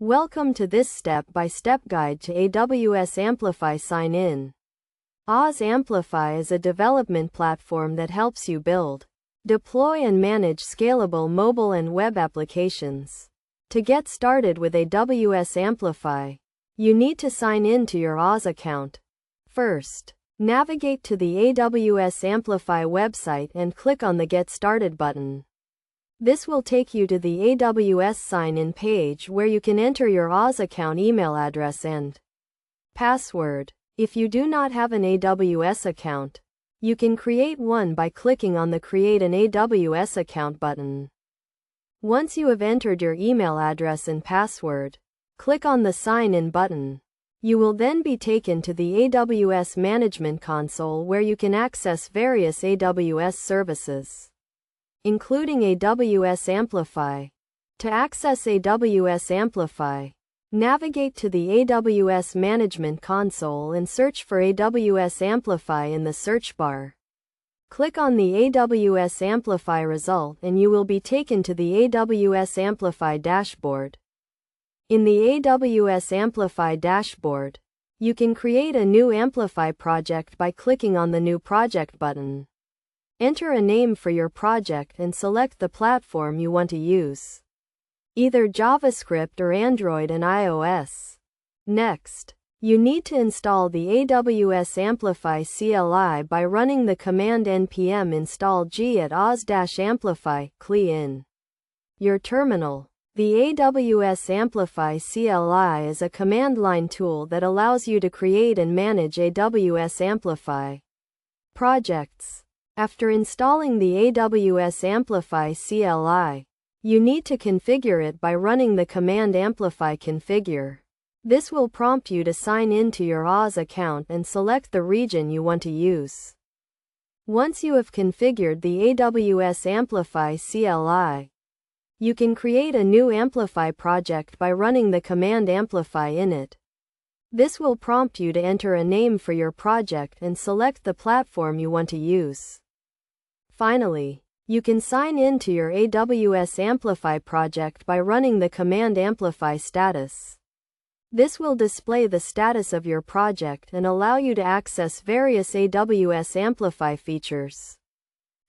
Welcome to this step-by-step guide to AWS Amplify Sign In. AWS Amplify is a development platform that helps you build, deploy and manage scalable mobile and web applications. To get started with AWS Amplify, you need to sign in to your AWS account. First, navigate to the AWS Amplify website and click on the Get Started button. This will take you to the AWS sign-in page where you can enter your AWS account email address and password. If you do not have an AWS account, you can create one by clicking on the Create an AWS Account button. Once you have entered your email address and password, click on the Sign In button. You will then be taken to the AWS Management Console where you can access various AWS services, including AWS Amplify. To access AWS Amplify, navigate to the AWS Management Console and search for AWS Amplify in the search bar. Click on the AWS Amplify result and you will be taken to the AWS Amplify dashboard. In the AWS Amplify dashboard, you can create a new Amplify project by clicking on the New Project button. Enter a name for your project and select the platform you want to use, either JavaScript or Android and iOS. Next, you need to install the AWS Amplify CLI by running the command npm install g at aws-amplify cli in your terminal. The AWS Amplify CLI is a command line tool that allows you to create and manage AWS Amplify projects. After installing the AWS Amplify CLI, you need to configure it by running the command amplify configure. This will prompt you to sign in to your AWS account and select the region you want to use. Once you have configured the AWS Amplify CLI, you can create a new Amplify project by running the command amplify init. This will prompt you to enter a name for your project and select the platform you want to use. Finally, you can sign in to your AWS Amplify project by running the command amplify status. This will display the status of your project and allow you to access various AWS Amplify features,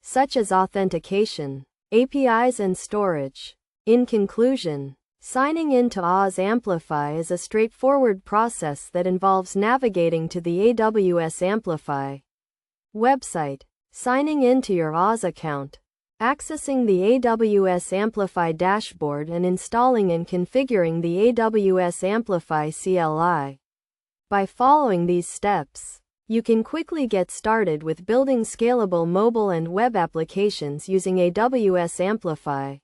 such as authentication, APIs and storage. In conclusion, signing in to AWS Amplify is a straightforward process that involves navigating to the AWS Amplify website, signing in to your AWS account, accessing the AWS Amplify dashboard and installing and configuring the AWS Amplify CLI. By following these steps, you can quickly get started with building scalable mobile and web applications using AWS Amplify.